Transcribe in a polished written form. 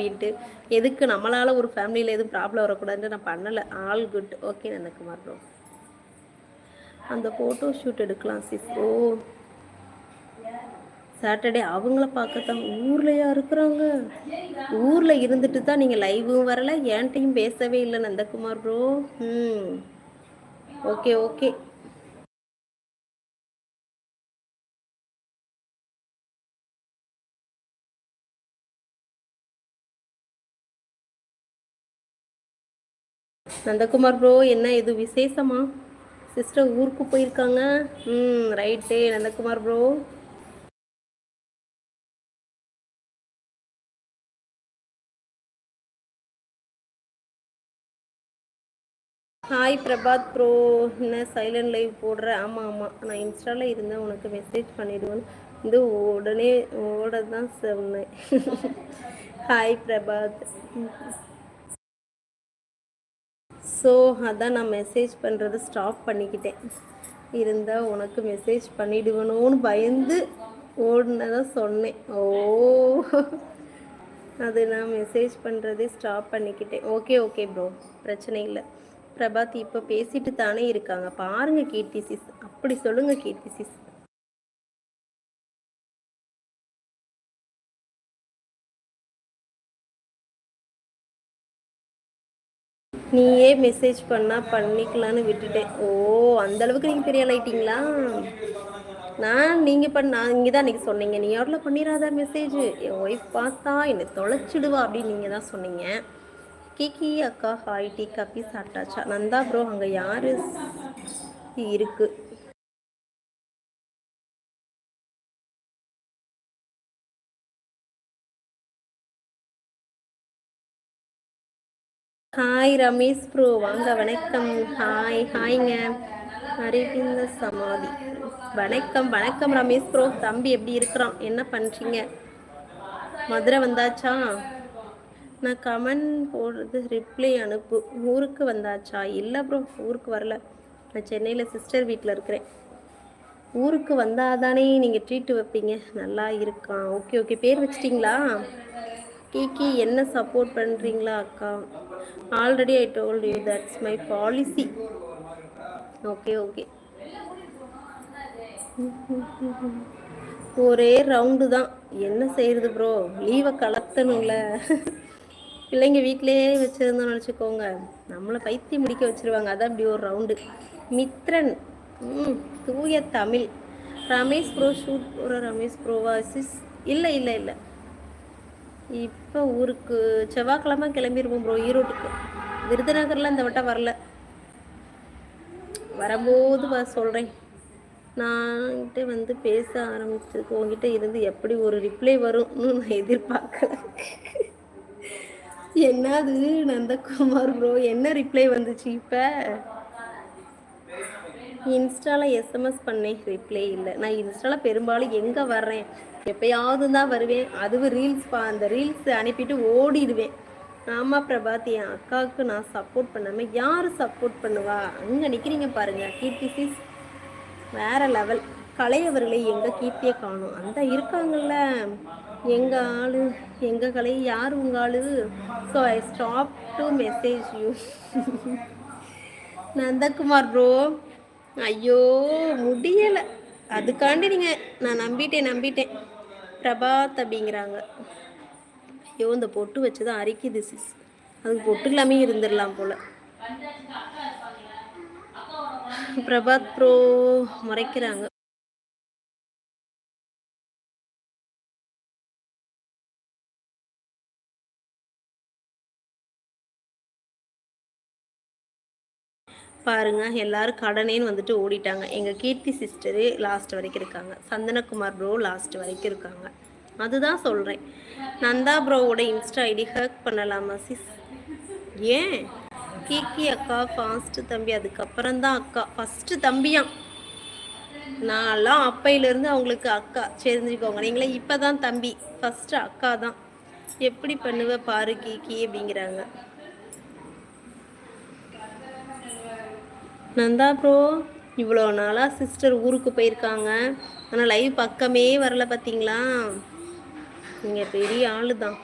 வீட்டு எதுக்கு நம்மளால ஒரு ஃபேமிலியில் எதுவும் ப்ராப்ளம் வரக்கூடாதுன்னு நான் பண்ணலை. All good. Okay Nandakumar bro. அந்த ஃபோட்டோ ஷூட் எடுக்கலாம் சிஸ். ஓ சாட்டர்டே அவங்கள பார்க்கத்தான் ஊர்லையா இருக்கிறாங்க? ஊரில் இருந்துட்டு தான் நீங்கள் லைவும் வரலை, என்கிட்டையும் பேசவே இல்லை Nandakumar bro. Okay okay. Nandakumar bro என்ன இது விசேஷமா? சிஸ்டர் ஊருக்கு போயிருக்காங்க. Right Nandakumar bro. Hi Prabhat bro. என்ன சைலண்ட் லைவ் போடுற? ஆமாம் ஆமாம், நான் இன்ஸ்டாவில் இருந்தேன், உனக்கு மெசேஜ் பண்ணிடுவேன் இது உடனே ஓட தான் சொன்னேன். ஹாய் பிரபாத். ஸோ அதான் நான் மெசேஜ் பண்ணுறது ஸ்டாப் பண்ணிக்கிட்டேன். இருந்தால் உனக்கு மெசேஜ் பண்ணிடுவனோன்னு பயந்து ஓடுனதான் சொன்னேன். ஓ அது நான் மெசேஜ் பண்ணுறதே ஸ்டாப் பண்ணிக்கிட்டேன். ஓகே ஓகே ப்ரோ, பிரச்சனை இல்லை. பிரபாத் இப்போ பேசிட்டு தானே இருக்காங்க பாருங்கள் கீர்த்தி சிஸ். அப்படி சொல்லுங்கள் கீர்த்தி சிஸ். நீயே மெசேஜ் பண்ணால் பண்ணிக்கலான்னு விட்டுட்டேன். ஓ அந்தளவுக்கு நீங்கள் பெரிய ஆள் ஆயிட்டீங்களா? நான் இங்கே தான் அன்றைக்கி சொன்னீங்க, நீ எவ்வளோ பண்ணிடாத மெசேஜ், என் ஒய்ஃப் பார்த்தா என்னை தொலைச்சிடுவா அப்படின்னு நீங்கள் தான் சொன்னீங்க. கிக்கி அக்கா ஹாய், டீ காஃபி சாப்பிட்டாச்சா? நந்தா ப்ரோ அங்கே யார் இருக்கு? ஹாய் ரமேஷ் ப்ரோ வாங்க, வணக்கம். ஹாய்ங்க அரவிந்த சமாதி. வணக்கம் வணக்கம் ரமேஷ் ப்ரோ. தம்பி எப்படி இருக்கிறான்? என்ன பண்ணுறீங்க? மதுரை வந்தாச்சா? நான் கமெண்ட் போடுறது ரிப்ளை அனுப்பு. ஊருக்கு வந்தாச்சா? இல்லை ப்ரோ, ஊருக்கு வரல. நான் சென்னையில் சிஸ்டர் வீட்டில் இருக்கிறேன். ஊருக்கு வந்தாதானே நீங்கள் ட்ரீட்டு வைப்பீங்க. நல்லா இருக்கான். Okay okay. பேர் வச்சிட்டிங்களா? கீக்கி என்ன சப்போர்ட் பண்ணுறீங்களா அக்கா? Already I told you that's my policy. Okay okay. ஒரே ரவுண்டு தான், என்ன செய்கிறது ப்ரோ, லீவை கலத்தணும்ல. பிள்ளைங்க வீட்டிலேயே வச்சுருந்தோம்னு நினச்சிக்கோங்க, நம்மளை பைத்தியம் முடிக்க வச்சுருவாங்க. அதான் இப்படி ஒரு ரவுண்டு. மித்ரன் தூய தமிழ். ரமேஷ் ப்ரோ ஷூட் போகிற ரமேஷ் ப்ரோவா சிஸ்? இல்லை இல்லை இல்லை, இப்போ ஊருக்கு செவ்வாய்க்கிழமை கிளம்பிடுவோம் ப்ரோ ஈரோட்டுக்கு. விருதுநகரில் இந்த வட்டம் வரல, வரும்போது சொல்கிறேன். நான்கிட்ட வந்து பேச ஆரம்பிச்சதுக்கு உங்ககிட்ட இருந்து எப்படி ஒரு ரிப்ளை வரும்னு நான் எதிர்பார்க்கல. என்னது நந்தகுமார் ப்ரோ, என்ன ரிப்ளை வந்துச்சு? இப்போ இன்ஸ்டாவில் எஸ்எம்எஸ் பண்ணேன், ரிப்ளை இல்லை. நான் இன்ஸ்டாவில் பெரும்பாலும் எங்கே வர்றேன், எப்போயாவது தான் வருவேன். அதுவும் ரீல்ஸ் அந்த ரீல்ஸ் அனுப்பிட்டு ஓடிடுவேன். ஆமாம் பிரபாத், என் அக்காவுக்கு நான் சப்போர்ட் பண்ணாமல் யார் சப்போர்ட் பண்ணுவா? அங்கே நிற்கிறீங்க பாருங்கள் கீர்த்தி சிஸ், வேறு லெவல். கலையவர்களை எங்கள் கீர்த்தியை காணும். அந்த இருக்காங்கல்ல எங்கள் ஆள், எங்கள் கலை. யார் உங்கள் ஆள்? So I stop to message you. Nandakumar bro ஐயோ முடியலை, அதுக்காண்டி நீங்கள் நான் நம்பிட்டேன் பிரபாத் அப்படிங்கிறாங்க. ஐயோ இந்த பொட்டு வச்சு தான் அரிக்குது சிஸ், அதுக்கு பொட்டு இல்லாமே இருந்துடலாம் போல். பிரபாத் ப்ரோ முறைக்கிறாங்க. பாருங்க எல்லாரும் கடனேன்னு வந்துட்டு ஓடிட்டாங்க. எங்கள் கீர்த்தி சிஸ்டரு லாஸ்ட் வரைக்கும் இருக்காங்க, சந்தனகுமார் ப்ரோ லாஸ்ட் வரைக்கும் இருக்காங்க. அதுதான் சொல்கிறேன். நந்தா ப்ரோவோட இன்ஸ்டா ஐடி ஹேக் பண்ணலாமா சிஸ்? ஏன்? கீக்கி அக்கா ஃபாஸ்ட்டு தம்பி, அதுக்கப்புறம் தான் அக்கா, ஃபஸ்ட்டு தம்பியாம். நான்லாம் அப்பையிலேருந்து அவங்களுக்கு அக்கா, தெரிஞ்சுக்கோங்க. நீங்களே இப்போ தான் தம்பி, ஃபஸ்ட்டு அக்கா தான். எப்படி பண்ணுவ பாரு கீக்கி அப்படிங்கிறாங்க. நந்தா ப்ரோ இவ்வளோ நாளாக சிஸ்டர் ஊருக்கு போயிருக்காங்க, ஆனால் லைவ் பக்கமே வரல பார்த்தீங்களா? நீங்கள் பெரிய ஆளு தான்.